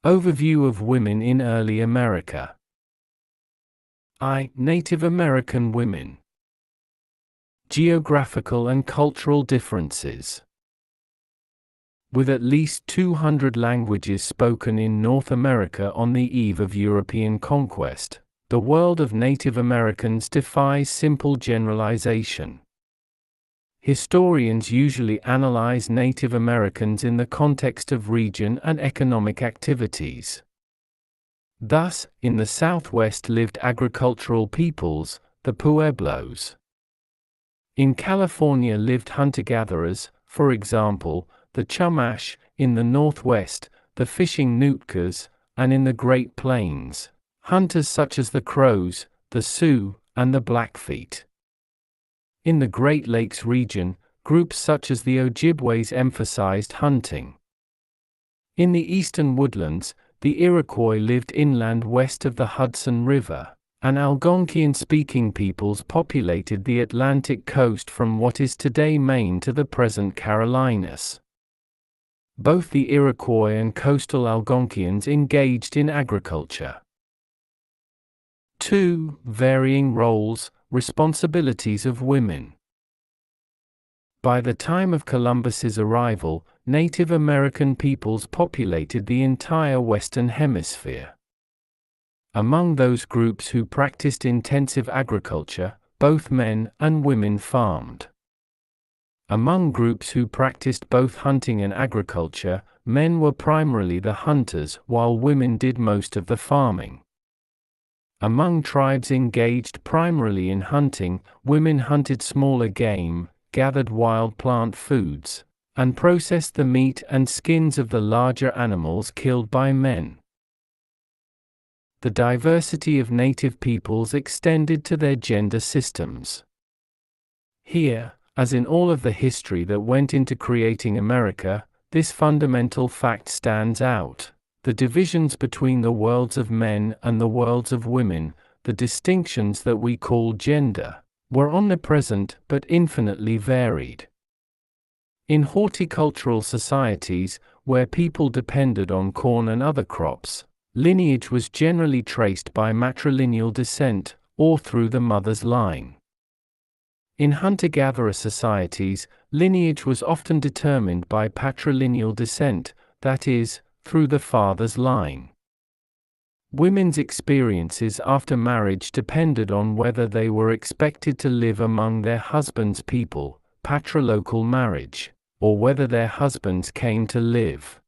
Overview of women in early America. Native American women. Geographical and cultural differences. With at least 200 languages spoken in North America on the eve of European conquest, the world of Native Americans defies simple generalization. Historians usually analyze Native Americans in the context of region and economic activities. Thus, in the Southwest lived agricultural peoples, the Pueblos. In California lived hunter-gatherers, for example, the Chumash; in the Northwest, the fishing Nootkas; and in the Great Plains, hunters such as the Crows, the Sioux, and the Blackfeet. In the Great Lakes region, groups such as the Ojibways emphasized hunting. In the eastern woodlands, the Iroquois lived inland west of the Hudson River, and Algonquian-speaking peoples populated the Atlantic coast from what is today Maine to the present Carolinas. Both the Iroquois and coastal Algonquians engaged in agriculture. 2. Varying roles, responsibilities of women. By the time of Columbus's arrival, Native American peoples populated the entire Western Hemisphere. Among those groups who practiced intensive agriculture, both men and women farmed. Among groups who practiced both hunting and agriculture, men were primarily the hunters while women did most of the farming. Among tribes engaged primarily in hunting, women hunted smaller game, gathered wild plant foods, and processed the meat and skins of the larger animals killed by men. The diversity of native peoples extended to their gender systems. Here, as in all of the history that went into creating America, this fundamental fact stands out. The divisions between the worlds of men and the worlds of women, the distinctions that we call gender, were omnipresent but infinitely varied. In horticultural societies, where people depended on corn and other crops, lineage was generally traced by matrilineal descent, or through the mother's line. In hunter-gatherer societies, lineage was often determined by patrilineal descent, that is, through the father's line. Women's experiences after marriage depended on whether they were expected to live among their husband's people, patrilocal marriage, or whether their husbands came to live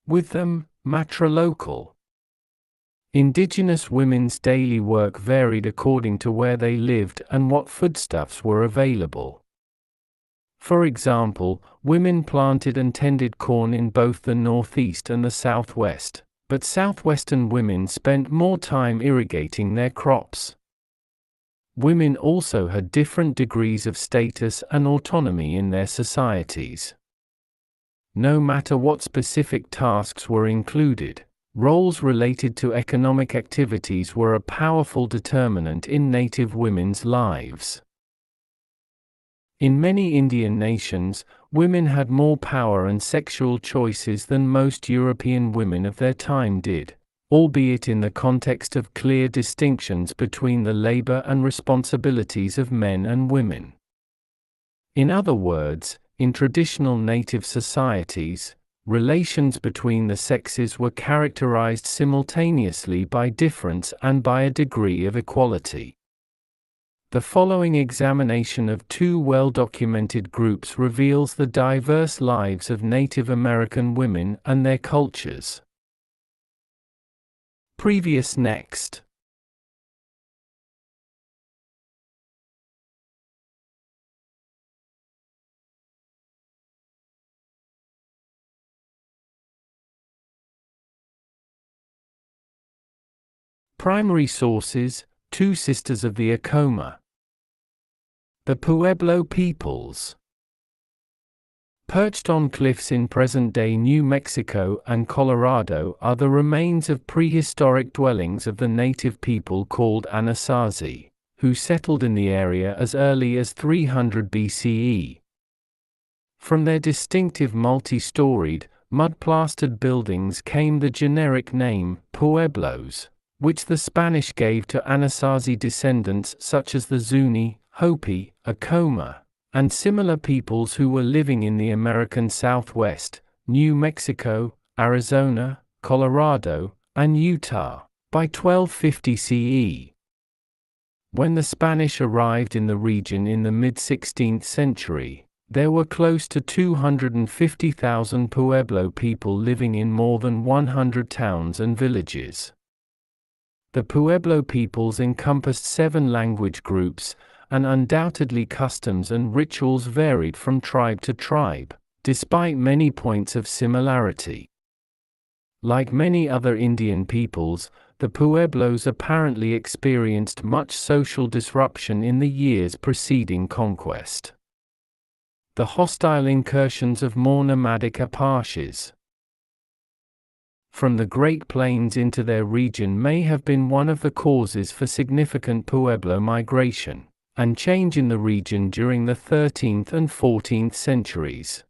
with them, matrilocal. Indigenous women's daily work varied according to where they lived and what foodstuffs were available. For example, women planted and tended corn in both the Northeast and the Southwest, but Southwestern women spent more time irrigating their crops. Women also had different degrees of status and autonomy in their societies. No matter what specific tasks were included, roles related to economic activities were a powerful determinant in Native women's lives. In many Indian nations, women had more power and sexual choices than most European women of their time did, albeit in the context of clear distinctions between the labor and responsibilities of men and women. In other words, in traditional Native societies, relations between the sexes were characterized simultaneously by difference and by a degree of equality. The following examination of two well-documented groups reveals the diverse lives of Native American women and their cultures. Previous next. Primary sources: Two Sisters of the Acoma. The Pueblo peoples. Perched on cliffs in present-day New Mexico and Colorado are the remains of prehistoric dwellings of the native people called Anasazi, who settled in the area as early as 300 BCE. From their distinctive multi-storied, mud-plastered buildings came the generic name, pueblos, which the Spanish gave to Anasazi descendants such as the Zuni, Hopi, Acoma, and similar peoples who were living in the American Southwest, New Mexico, Arizona, Colorado, and Utah, by 1250 CE. When the Spanish arrived in the region in the mid-16th century, there were close to 250,000 Pueblo people living in more than 100 towns and villages. The Pueblo peoples encompassed 7 language groups, and undoubtedly customs and rituals varied from tribe to tribe, despite many points of similarity. Like many other Indian peoples, the Pueblos apparently experienced much social disruption in the years preceding conquest. The hostile incursions of more nomadic Apaches from the Great Plains into their region may have been one of the causes for significant Pueblo migration and change in the region during the 13th and 14th centuries.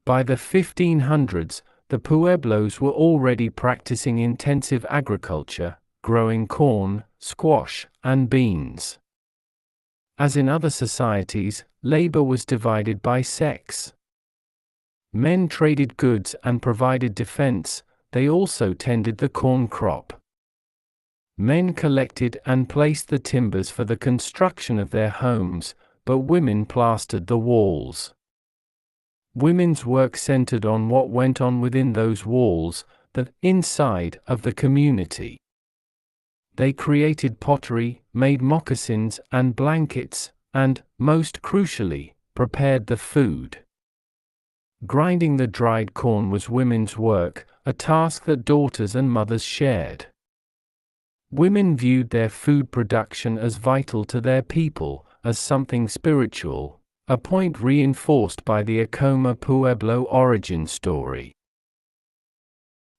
By the 1500s, the Pueblos were already practicing intensive agriculture, growing corn, squash, and beans. As in other societies, labor was divided by sex. Men traded goods and provided defense, they also tended the corn crop. Men collected and placed the timbers for the construction of their homes, but women plastered the walls. Women's work centered on what went on within those walls, the inside of the community. They created pottery, made moccasins and blankets, and, most crucially, prepared the food. Grinding the dried corn was women's work, a task that daughters and mothers shared. Women viewed their food production as vital to their people, as something spiritual, a point reinforced by the Acoma Pueblo origin story.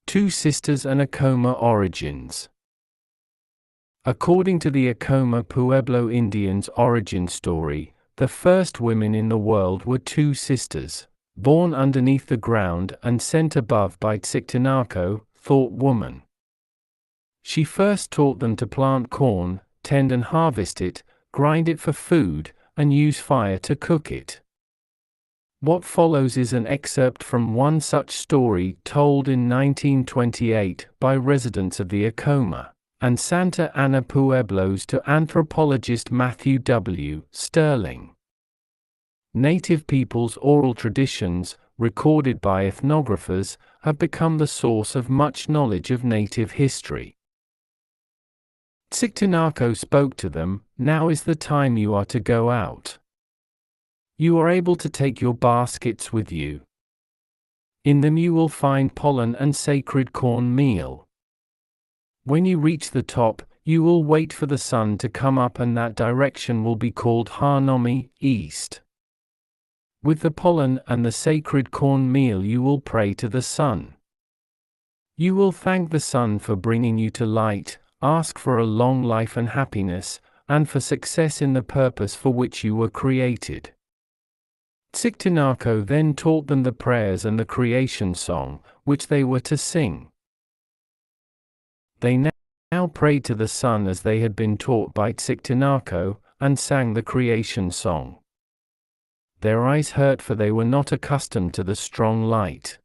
Two Sisters and Acoma Origins. According to the Acoma Pueblo Indians' origin story, the first women in the world were 2 sisters, born underneath the ground and sent above by Tzictanaco, thought woman. She first taught them to plant corn, tend and harvest it, grind it for food, and use fire to cook it. What follows is an excerpt from one such story told in 1928 by residents of the Acoma and Santa Ana Pueblos to anthropologist Matthew W. Sterling. Native peoples' oral traditions, recorded by ethnographers, have become the source of much knowledge of native history. Tzictanaco spoke to them, "Now is the time you are to go out. You are able to take your baskets with you. In them you will find pollen and sacred corn meal. When you reach the top, you will wait for the sun to come up and that direction will be called Hanomi, east. With the pollen and the sacred corn meal you will pray to the sun. You will thank the sun for bringing you to light, ask for a long life and happiness, and for success in the purpose for which you were created." Tzictanaco then taught them the prayers and the creation song, which they were to sing. They now prayed to the sun as they had been taught by Tzictanaco, and sang the creation song. Their eyes hurt for they were not accustomed to the strong light.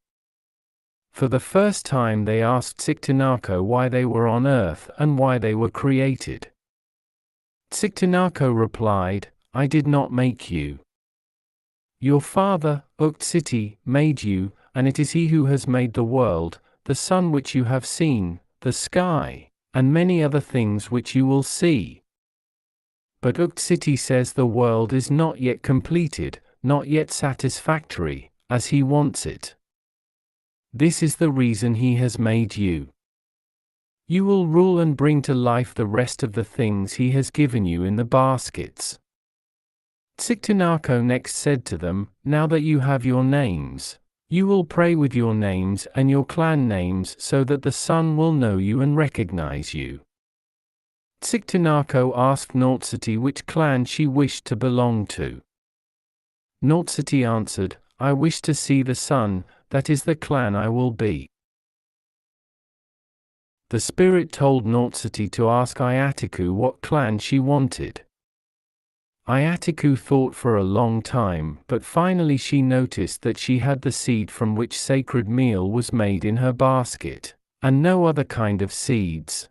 For the first time they asked Tzictanaco why they were on earth and why they were created. Tzictanaco replied, "I did not make you. Your father, Uktciti, made you, and it is he who has made the world, the sun which you have seen, the sky, and many other things which you will see. But Uktciti says the world is not yet completed, not yet satisfactory, as he wants it. This is the reason he has made you. You will rule and bring to life the rest of the things he has given you in the baskets." Tzictanaco next said to them, "Now that you have your names, you will pray with your names and your clan names so that the sun will know you and recognize you." Tzictanaco asked Nautsiti which clan she wished to belong to. Nautsiti answered, "I wish to see the sun, that is the clan I will be." The spirit told Nautsiti to ask Ayatiku what clan she wanted. Ayatiku thought for a long time, but finally she noticed that she had the seed from which sacred meal was made in her basket, and no other kind of seeds.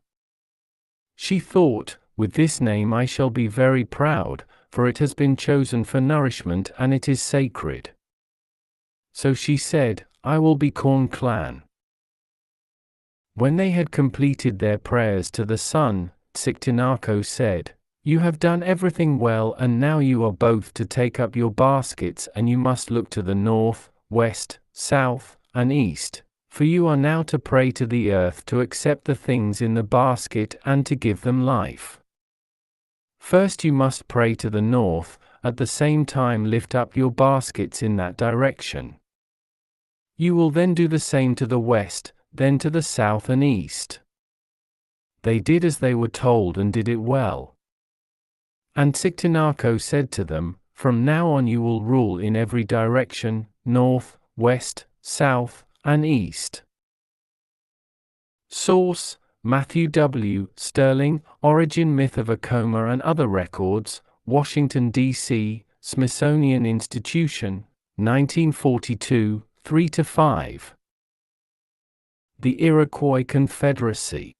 She thought, "With this name I shall be very proud, for it has been chosen for nourishment and it is sacred." So she said, "I will be Corn Clan." When they had completed their prayers to the sun, Tsiktinako said, "You have done everything well, and now you are both to take up your baskets, and you must look to the north, west, south, and east, for you are now to pray to the earth to accept the things in the basket and to give them life. First you must pray to the north, at the same time lift up your baskets in that direction. You will then do the same to the west, then to the south and east." They did as they were told and did it well. And Tsiktinako said to them, "From now on you will rule in every direction, north, west, south, and east." Source: Matthew W. Sterling, Origin Myth of Acoma and Other Records, Washington, D.C., Smithsonian Institution, 1942, 3-5. The Iroquois Confederacy.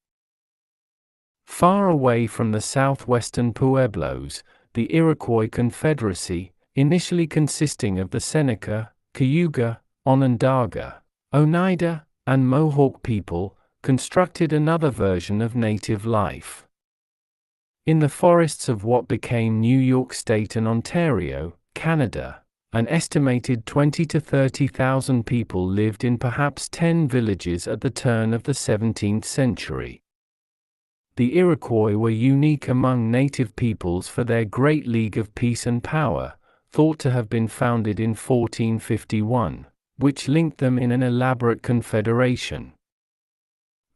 Far away from the southwestern Pueblos, the Iroquois Confederacy, initially consisting of the Seneca, Cayuga, Onondaga, Oneida, and Mohawk people, constructed another version of native life. In the forests of what became New York State and Ontario, Canada, an estimated 20,000 to 30,000 people lived in perhaps 10 villages at the turn of the 17th century. The Iroquois were unique among native peoples for their great league of peace and power, thought to have been founded in 1451, which linked them in an elaborate confederation.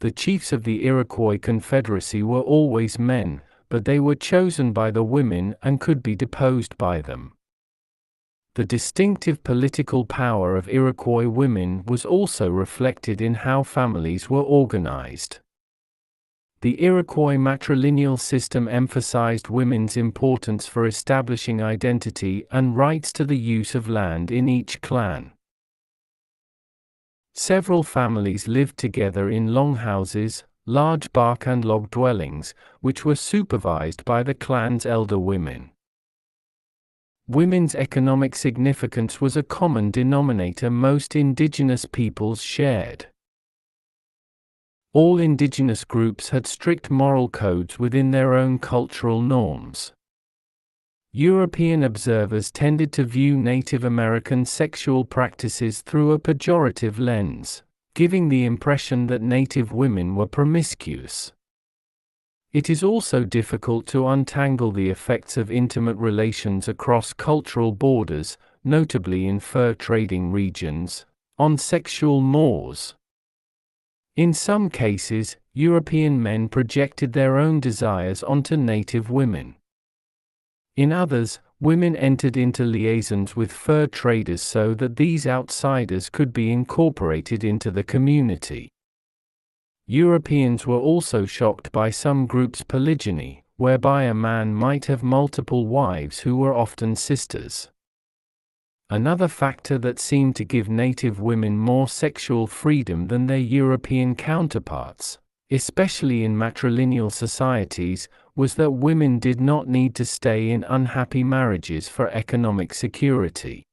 The chiefs of the Iroquois Confederacy were always men, but they were chosen by the women and could be deposed by them. The distinctive political power of Iroquois women was also reflected in how families were organized. The Iroquois matrilineal system emphasized women's importance for establishing identity and rights to the use of land in each clan. Several families lived together in longhouses, large bark and log dwellings, which were supervised by the clan's elder women. Women's economic significance was a common denominator most indigenous peoples shared. All indigenous groups had strict moral codes within their own cultural norms. European observers tended to view Native American sexual practices through a pejorative lens, giving the impression that Native women were promiscuous. It is also difficult to untangle the effects of intimate relations across cultural borders, notably in fur trading regions, on sexual mores. In some cases, European men projected their own desires onto Native women. In others, women entered into liaisons with fur traders so that these outsiders could be incorporated into the community. Europeans were also shocked by some groups' polygyny, whereby a man might have multiple wives who were often sisters. Another factor that seemed to give Native women more sexual freedom than their European counterparts, especially in matrilineal societies, was that women did not need to stay in unhappy marriages for economic security.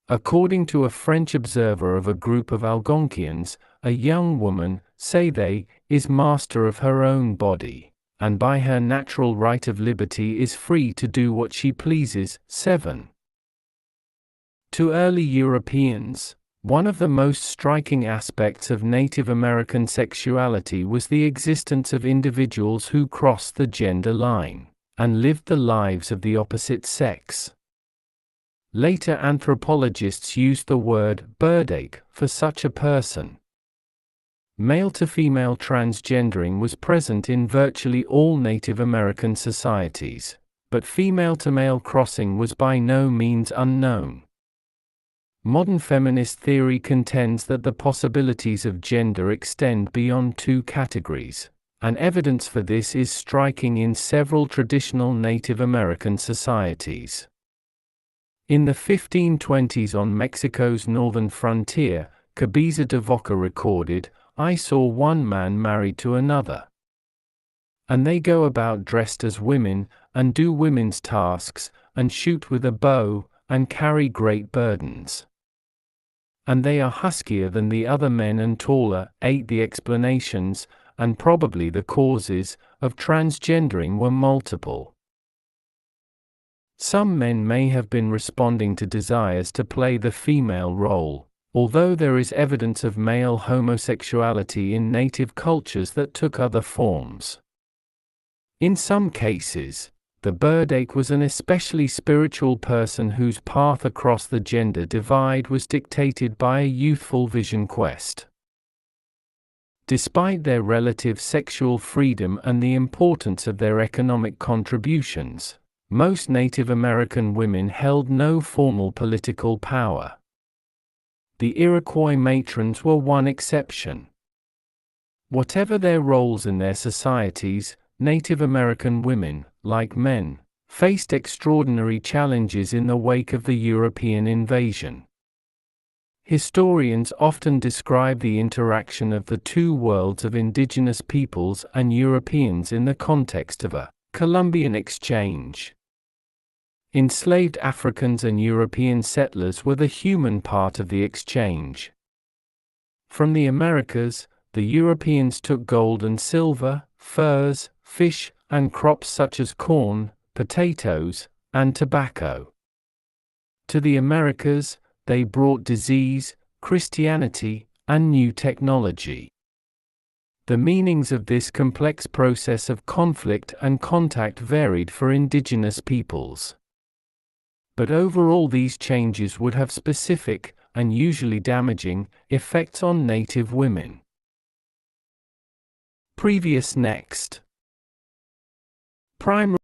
According to a French observer of a group of Algonquians, a young woman, say they, is master of her own body, and by her natural right of liberty is free to do what she pleases. 7. To early Europeans, one of the most striking aspects of Native American sexuality was the existence of individuals who crossed the gender line, and lived the lives of the opposite sex. Later anthropologists used the word "birdegg" for such a person. Male-to-female transgendering was present in virtually all Native American societies, but female-to-male crossing was by no means unknown. Modern feminist theory contends that the possibilities of gender extend beyond two categories, and evidence for this is striking in several traditional Native American societies. In the 1520s on Mexico's northern frontier, Cabeza de Vaca recorded, "I saw one man married to another. And they go about dressed as women, and do women's tasks, and shoot with a bow, and carry great burdens. And they are huskier than the other men and taller." The explanations, and probably the causes, of transgendering were multiple. Some men may have been responding to desires to play the female role, although there is evidence of male homosexuality in native cultures that took other forms. In some cases, the bird-ape was an especially spiritual person whose path across the gender divide was dictated by a youthful vision quest. Despite their relative sexual freedom and the importance of their economic contributions, most Native American women held no formal political power. The Iroquois matrons were one exception. Whatever their roles in their societies, Native American women, like men, faced extraordinary challenges in the wake of the European invasion. Historians often describe the interaction of the two worlds of indigenous peoples and Europeans in the context of a Columbian exchange. Enslaved Africans and European settlers were the human part of the exchange. From the Americas, the Europeans took gold and silver, furs, fish, and crops such as corn, potatoes, and tobacco. To the Americas, they brought disease, Christianity, and new technology. The meanings of this complex process of conflict and contact varied for indigenous peoples. But overall, these changes would have specific, and usually damaging, effects on Native women. Previous next. Primary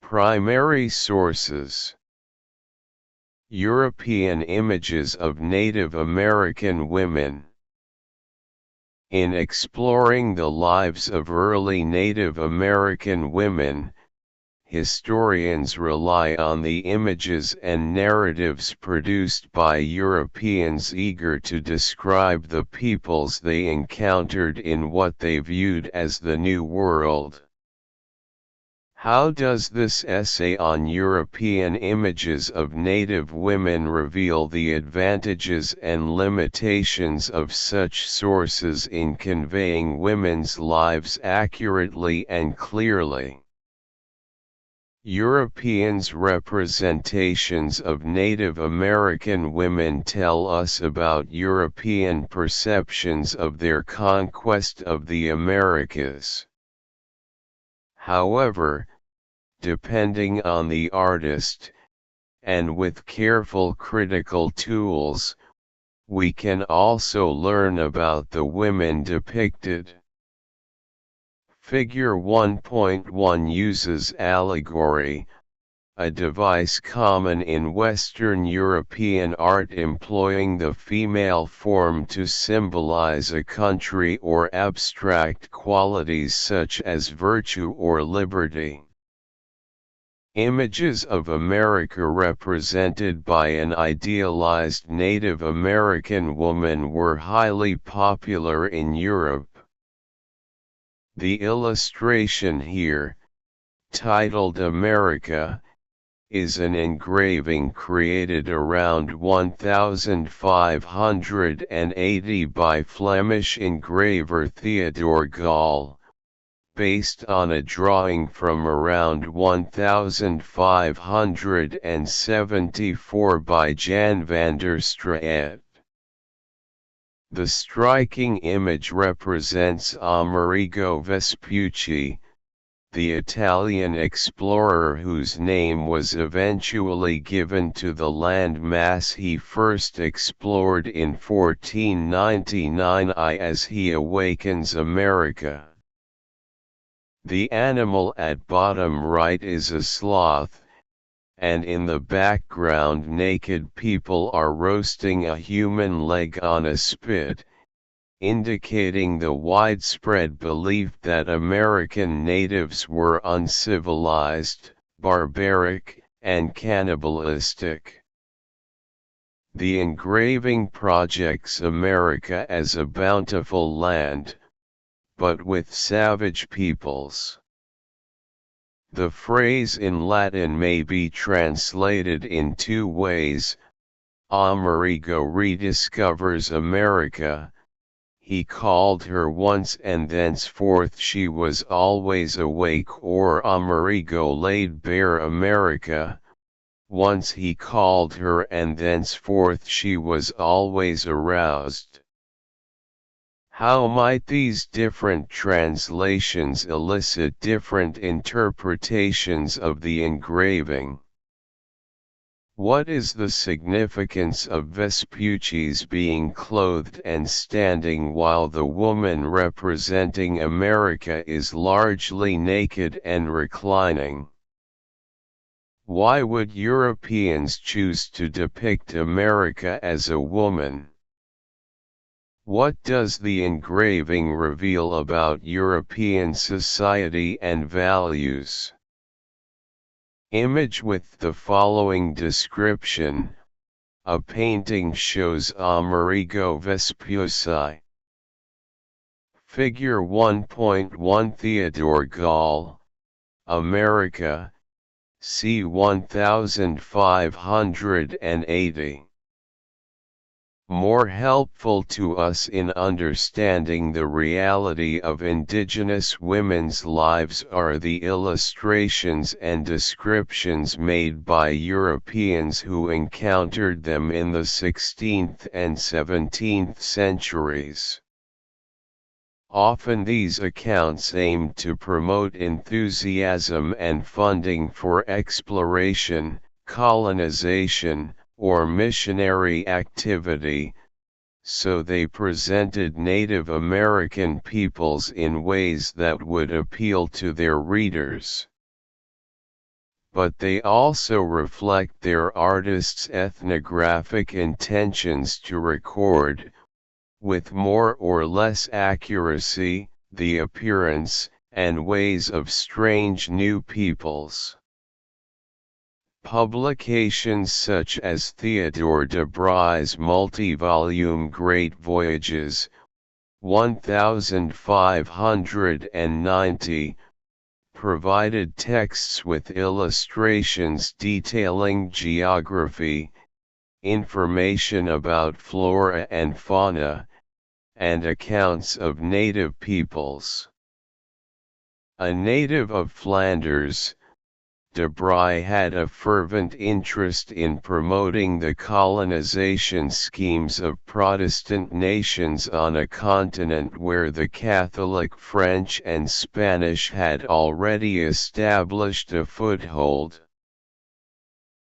Primary sources: European images of Native American women. In exploring the lives of early Native American women, historians rely on the images and narratives produced by Europeans eager to describe the peoples they encountered in what they viewed as the New World. How does this essay on European images of Native women reveal the advantages and limitations of such sources in conveying women's lives accurately and clearly? Europeans' representations of Native American women tell us about European perceptions of their conquest of the Americas. However, depending on the artist, and with careful critical tools, we can also learn about the women depicted. Figure 1.1 uses allegory, a device common in Western European art employing the female form to symbolize a country or abstract qualities such as virtue or liberty. Images of America represented by an idealized Native American woman were highly popular in Europe. The illustration here, titled America, is an engraving created around 1580 by Flemish engraver Theodore Gall, based on a drawing from around 1574 by Jan van der Straet. The striking image represents Amerigo Vespucci, the Italian explorer whose name was eventually given to the land mass he first explored in 1499 as he awakens America. The animal at bottom right is a sloth, and in the background naked people are roasting a human leg on a spit, indicating the widespread belief that American natives were uncivilized, barbaric, and cannibalistic. The engraving projects America as a bountiful land, but with savage peoples. The phrase in Latin may be translated in two ways. Amerigo rediscovers America. He called her once and thenceforth she was always awake, or Amerigo laid bare America. Once he called her and thenceforth she was always aroused. How might these different translations elicit different interpretations of the engraving? What is the significance of Vespucci's being clothed and standing while the woman representing America is largely naked and reclining? Why would Europeans choose to depict America as a woman? What does the engraving reveal about European society and values? Image with the following description: a painting shows Amerigo Vespucci. Figure 1.1 Theodore Gall, America, c. 1580. More helpful to us in understanding the reality of indigenous women's lives are the illustrations and descriptions made by Europeans who encountered them in the 16th and 17th centuries. Often these accounts aimed to promote enthusiasm and funding for exploration, colonization, or missionary activity, so they presented Native American peoples in ways that would appeal to their readers. but they also reflect their artists' ethnographic intentions to record, with more or less accuracy, the appearance and ways of strange new peoples. Publications such as Theodore de Brye's multi-volume Great Voyages, 1590, provided texts with illustrations detailing geography, information about flora and fauna, and accounts of native peoples. A native of Flanders, de Brye had a fervent interest in promoting the colonization schemes of Protestant nations on a continent where the Catholic French and Spanish had already established a foothold.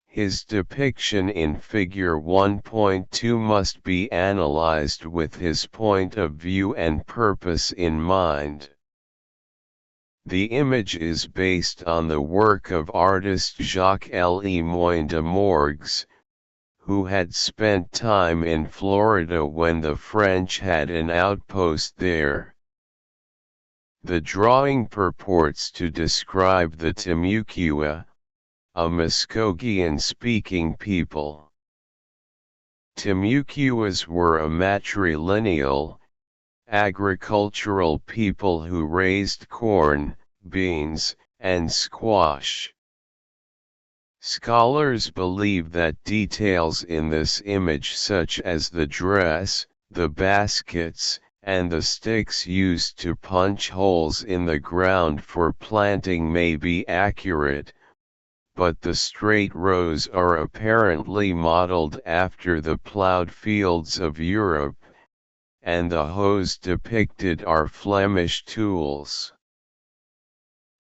His depiction in Figure 1.2 must be analyzed with his point of view and purpose in mind. The image is based on the work of artist Jacques Lemoyne de Morgues, who had spent time in Florida when the French had an outpost there. The drawing purports to describe the Timucua, a Muskogean-speaking people. Timucuas were a matrilineal, agricultural people who raised corn, beans, and squash. Scholars believe that details in this image such as the dress, the baskets, and the sticks used to punch holes in the ground for planting may be accurate, but the straight rows are apparently modeled after the plowed fields of Europe, and the hoes depicted are Flemish tools.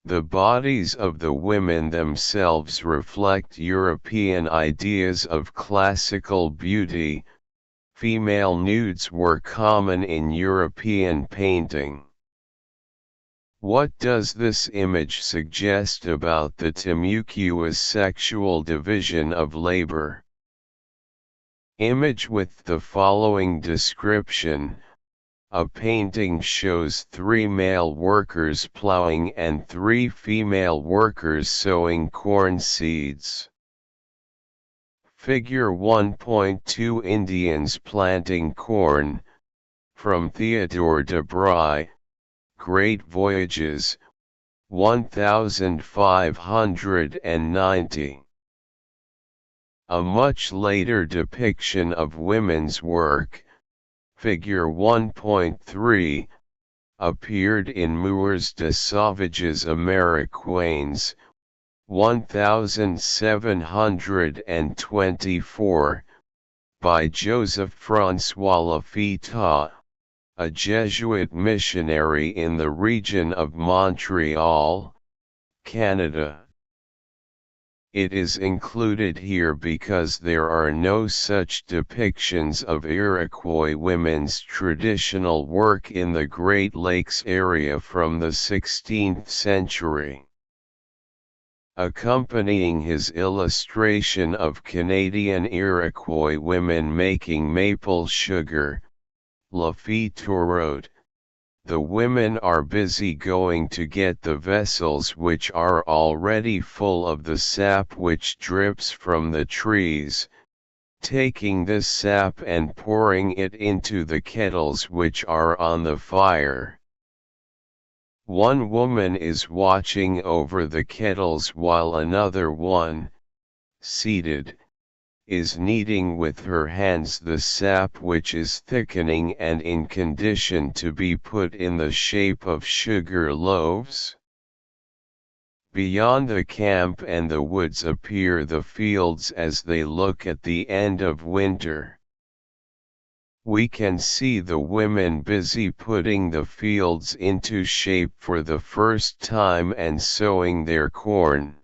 The bodies of the women themselves reflect European ideas of classical beauty. Female nudes were common in European painting. What does this image suggest about the Timucua's sexual division of labor? Image with the following description: a painting shows 3 male workers plowing and 3 female workers sowing corn seeds. Figure 1.2 Indians planting corn, from Theodore de Brye, Great Voyages, 1590. A much later depiction of women's work, Figure 1.3, appeared in Meurs de Sauvages Américaines, 1724, by Joseph-François Lafitau, a Jesuit missionary in the region of Montreal, Canada. It is included here because there are no such depictions of Iroquois women's traditional work in the Great Lakes area from the 16th century. Accompanying his illustration of Canadian Iroquois women making maple sugar, Lafitau wrote, "The women are busy going to get the vessels which are already full of the sap which drips from the trees, taking this sap and pouring it into the kettles which are on the fire. One woman is watching over the kettles while another one, seated, is kneading with her hands the sap which is thickening and in condition to be put in the shape of sugar loaves." Beyond the camp and the woods appear the fields as they look at the end of winter. We can see the women busy putting the fields into shape for the first time and sowing their corn.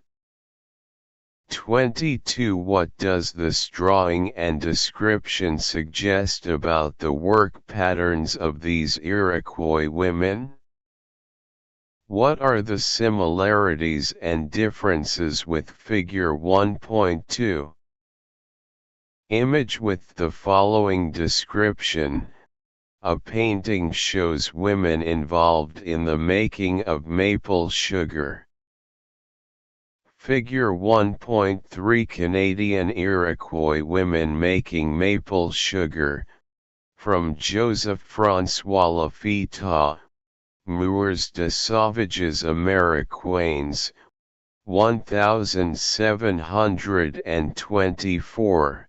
22. What does this drawing and description suggest about the work patterns of these Iroquois women? What are the similarities and differences with Figure 1.2? Image with the following description. A painting shows women involved in the making of maple sugar. Figure 1.3 Canadian Iroquois women making maple sugar, from Joseph-François Lafita, Moeurs de Sauvages Américains, 1724.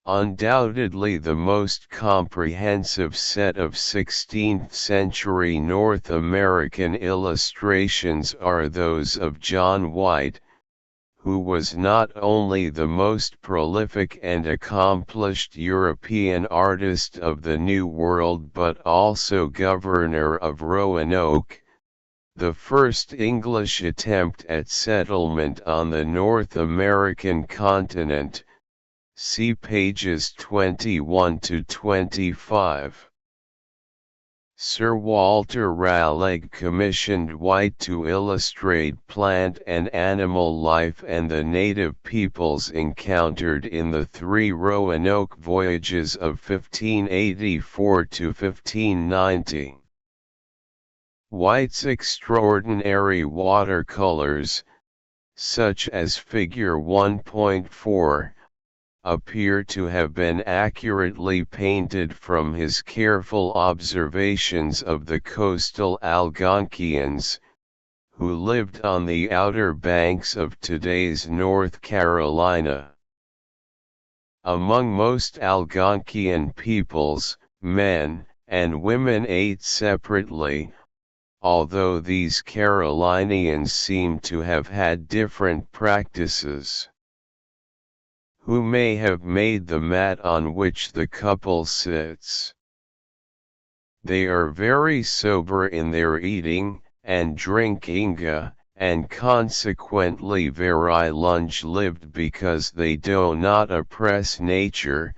Undoubtedly the most comprehensive set of 16th-century North American illustrations are those of John White, who was not only the most prolific and accomplished European artist of the New World but also governor of Roanoke, the first English attempt at settlement on the North American continent. See pages 21 to 25. Sir Walter Raleigh commissioned White to illustrate plant and animal life and the native peoples encountered in the three Roanoke voyages of 1584 to 1590. White's extraordinary watercolors, such as Figure 1.4, appear to have been accurately painted from his careful observations of the coastal Algonquians, who lived on the outer banks of today's North Carolina. Among most Algonquian peoples, men and women ate separately, although these Carolinians seem to have had different practices. Who may have made the mat on which the couple sits? They are very sober in their eating and drinking, and consequently very long-lived because they do not oppress nature.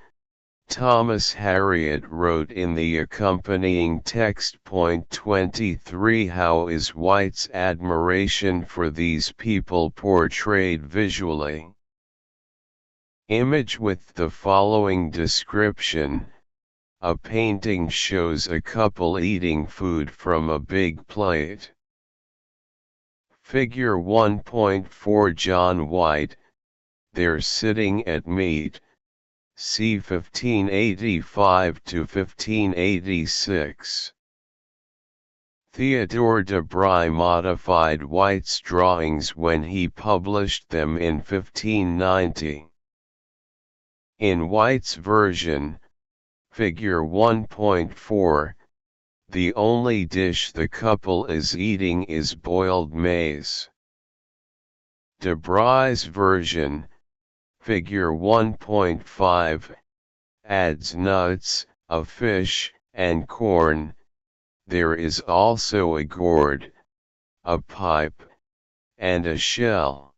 Thomas Harriot wrote in the accompanying text. Point 23. How is White's admiration for these people portrayed visually? Image with the following description. A painting shows a couple eating food from a big plate. Figure 1.4 John White, they're sitting at meat. See 1585 to 1586. Theodore de Bry modified White's drawings when he published them in 1590. In White's version, Figure 1.4, the only dish the couple is eating is boiled maize. De Bry's version, Figure 1.5, adds nuts, a fish, and corn. There is also a gourd, a pipe, and a shell.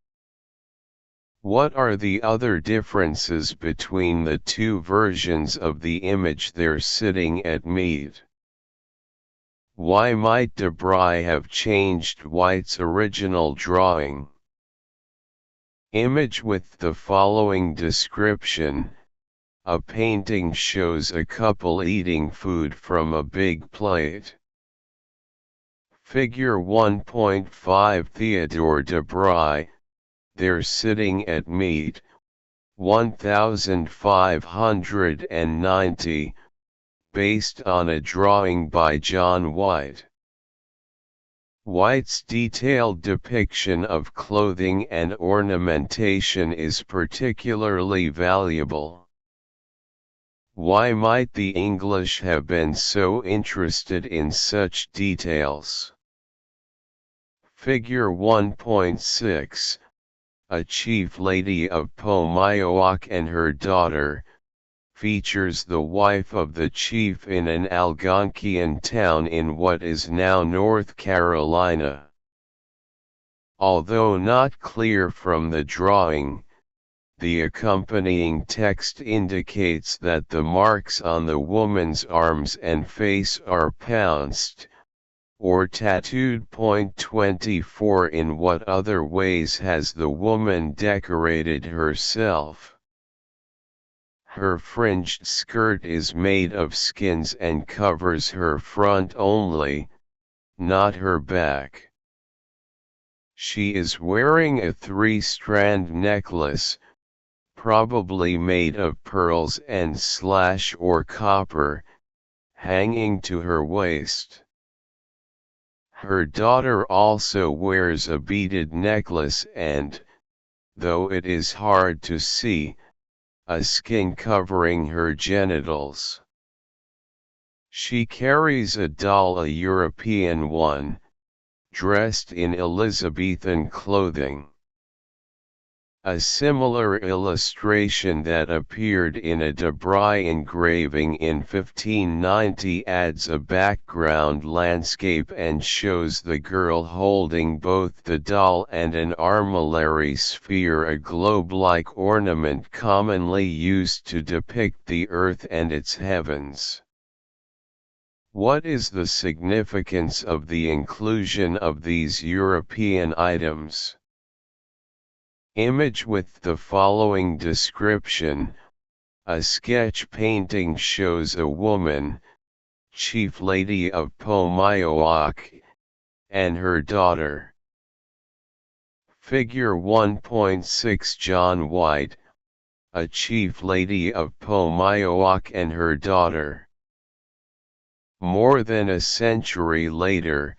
What are the other differences between the two versions of the image? They're sitting at meat. Why might de Bry have changed White's original drawing? Image with the following description. A painting shows a couple eating food from a big plate. Figure 1.5 Theodore de Bry, they're sitting at meat, 1590, based on a drawing by John White. White's detailed depiction of clothing and ornamentation is particularly valuable. Why might the English have been so interested in such details? Figure 1.6, a chief lady of Pomioak and her daughter, features the wife of the chief in an Algonquian town in what is now North Carolina. Although not clear from the drawing, the accompanying text indicates that the marks on the woman's arms and face are pounced, or tattooed. Point 24. In what other ways has the woman decorated herself? Her fringed skirt is made of skins and covers her front only, not her back. She is wearing a 3-strand necklace, probably made of pearls and / or copper, hanging to her waist. Her daughter also wears a beaded necklace and, though it is hard to see, a skin covering her genitals. She carries a doll, a European one, dressed in Elizabethan clothing. A similar illustration that appeared in a Debray engraving in 1590 adds a background landscape and shows the girl holding both the doll and an armillary sphere, a globe-like ornament commonly used to depict the earth and its heavens. What is the significance of the inclusion of these European items? Image with the following description: a sketch painting shows a woman, chief lady of Pomayoak, and her daughter. Figure 1.6. John White, a chief lady of Pomayoak and her daughter. More than a century later,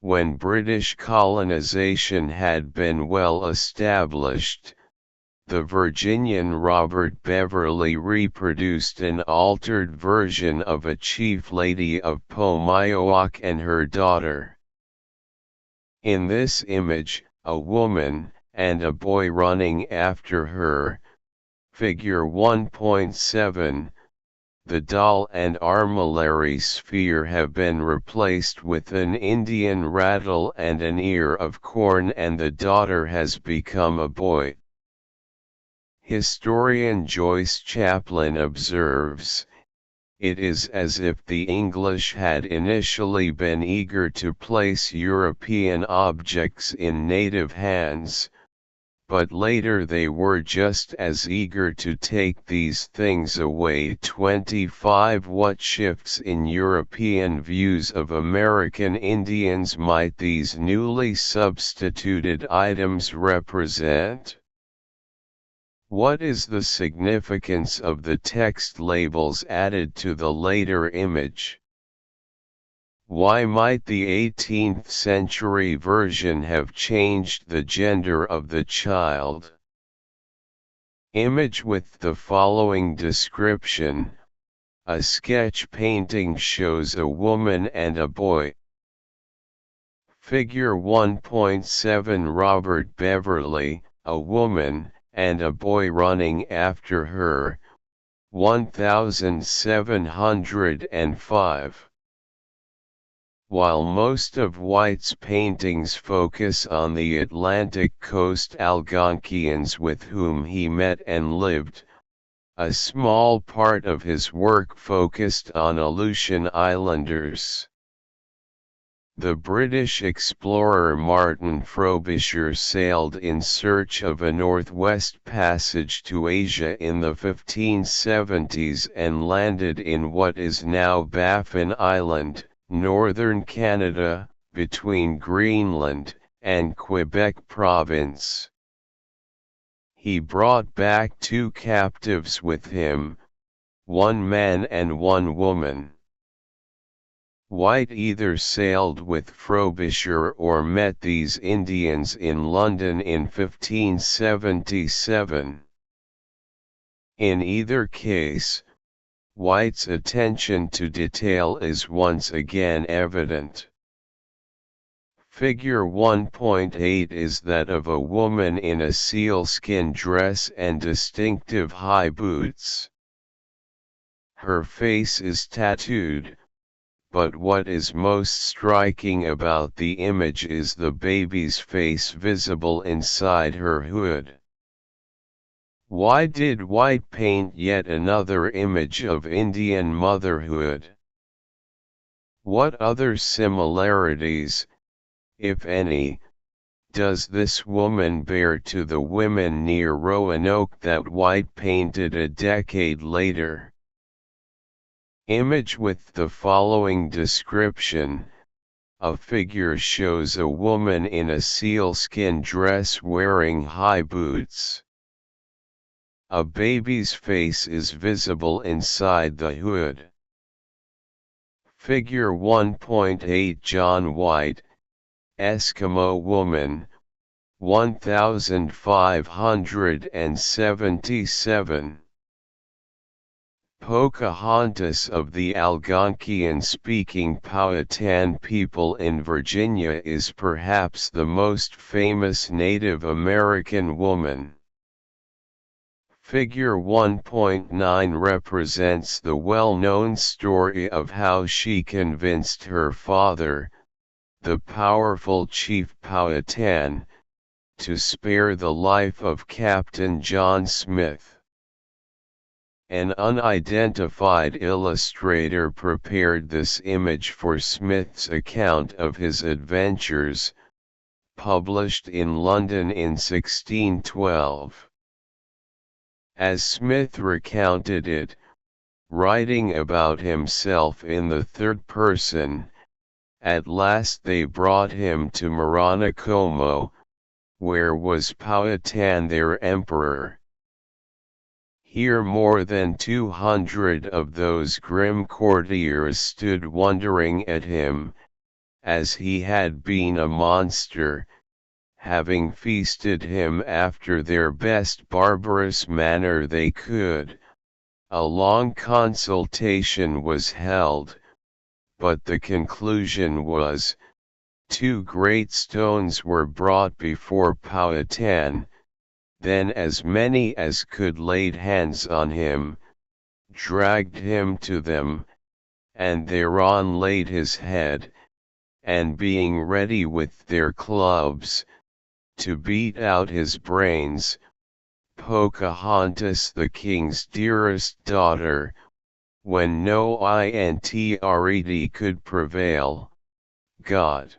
when British colonization had been well established, the Virginian Robert Beverley reproduced an altered version of a chief lady of Pomayoak and her daughter. In this image, a woman, and a boy running after her. Figure 1.7. The doll and armillary sphere have been replaced with an Indian rattle and an ear of corn, and the daughter has become a boy. Historian Joyce Chaplin observes, "It is as if the English had initially been eager to place European objects in native hands, but later they were just as eager to take these things away." 25. What shifts in European views of American Indians might these newly substituted items represent? What is the significance of the text labels added to the later image? Why might the 18th century version have changed the gender of the child? Image with the following description: a sketch painting shows a woman and a boy. Figure 1.7. Robert Beverley, a woman, and a boy running after her. 1705. While most of White's paintings focus on the Atlantic coast Algonquians with whom he met and lived, a small part of his work focused on Aleutian Islanders. The British explorer Martin Frobisher sailed in search of a northwest passage to Asia in the 1570s and landed in what is now Baffin Island, northern Canada, between Greenland and Quebec Province. He brought back 2 captives with him, 1 man and 1 woman. White either sailed with Frobisher or met these Indians in London in 1577. In either case, White's attention to detail is once again evident. Figure 1.8 is that of a woman in a sealskin dress and distinctive high boots. Her face is tattooed, but what is most striking about the image is the baby's face visible inside her hood. Why did White paint yet another image of Indian motherhood? What other similarities, if any, does this woman bear to the women near Roanoke that White painted a decade later? Image with the following description: a figure shows a woman in a sealskin dress wearing high boots. A baby's face is visible inside the hood. Figure 1.8 John White, Eskimo woman, 1577. Pocahontas of the Algonquian-speaking Powhatan people in Virginia is perhaps the most famous Native American woman. Figure 1.9 represents the well-known story of how she convinced her father, the powerful Chief Powhatan, to spare the life of Captain John Smith. An unidentified illustrator prepared this image for Smith's account of his adventures, published in London in 1612. As Smith recounted it, writing about himself in the third person, at last they brought him to Moronicomo, where was Powhatan their emperor. Here more than 200 of those grim courtiers stood wondering at him, as he had been a monster, having feasted him after their best barbarous manner they could. A long consultation was held, but the conclusion was, 2 great stones were brought before Powhatan. Then as many as could laid hands on him, dragged him to them, and thereon laid his head, and being ready with their clubs, to beat out his brains, Pocahontas the king's dearest daughter, when no intred could prevail, God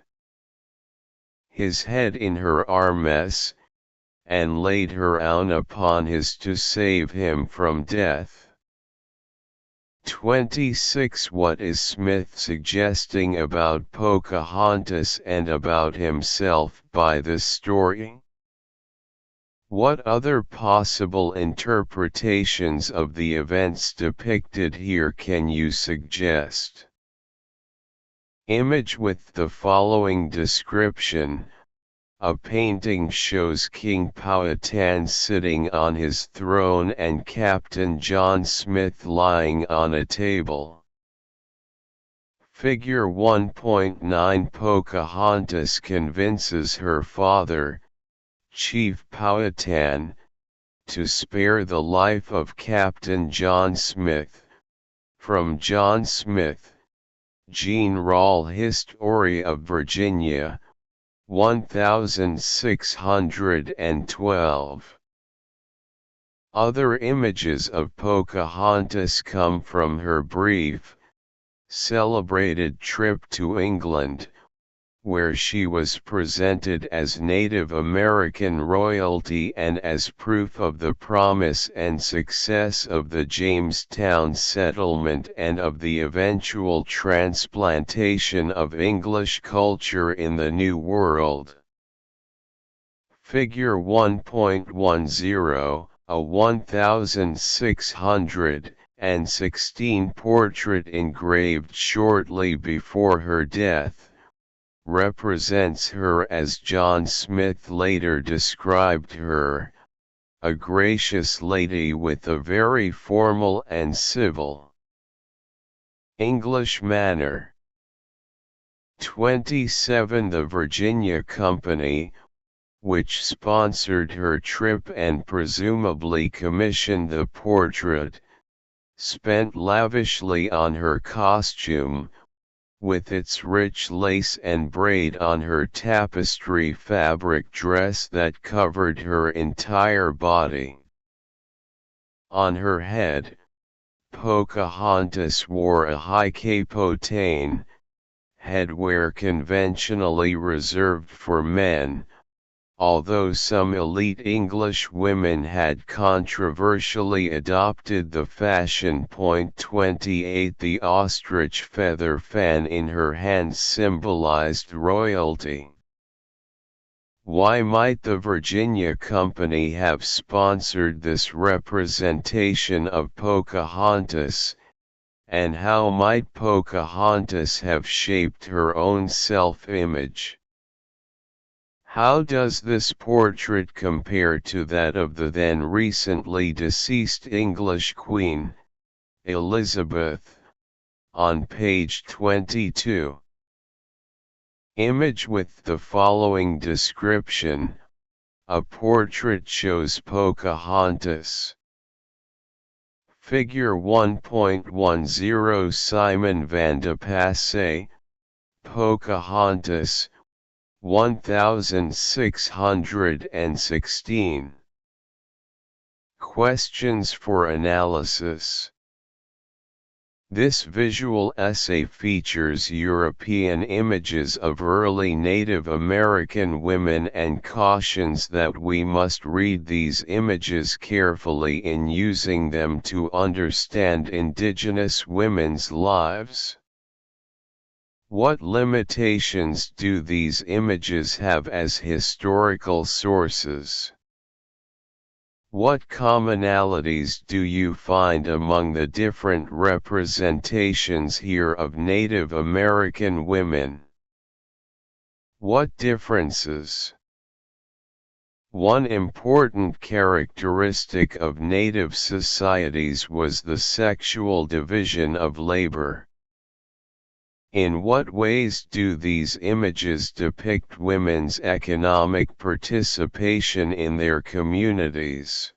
his head in her armes, and laid her down upon his to save him from death. 26. What is Smith suggesting about Pocahontas and about himself by this story? What other possible interpretations of the events depicted here can you suggest? Image with the following description: a painting shows King Powhatan sitting on his throne and Captain John Smith lying on a table. Figure 1.9 Pocahontas convinces her father, Chief Powhatan, to spare the life of Captain John Smith. From John Smith, General History of Virginia, 1612. Other images of Pocahontas come from her brief, celebrated trip to England, where she was presented as Native American royalty and as proof of the promise and success of the Jamestown settlement and of the eventual transplantation of English culture in the New World. Figure 1.10, a 1616 portrait engraved shortly before her death, represents her as John Smith later described her, a gracious lady with a very formal and civil English manner. 27. The Virginia Company, which sponsored her trip and presumably commissioned the portrait, spent lavishly on her costume, with its rich lace and braid on her tapestry fabric dress that covered her entire body. On her head, Pocahontas wore a high capotane, headwear conventionally reserved for men, although some elite English women had controversially adopted the fashion. 28 The ostrich feather fan in her hand symbolized royalty. Why might the Virginia Company have sponsored this representation of Pocahontas, and how might Pocahontas have shaped her own self-image? How does this portrait compare to that of the then recently deceased English Queen, Elizabeth, on page 22? Image with the following description: a portrait shows Pocahontas. Figure 1.10 Simon van de Passé, Pocahontas, 1616. Questions for analysis. This visual essay features European images of early Native American women and cautions that we must read these images carefully in using them to understand Indigenous women's lives. What limitations do these images have as historical sources? What commonalities do you find among the different representations here of Native American women? What differences? One important characteristic of Native societies was the sexual division of labor. In what ways do these images depict women's economic participation in their communities?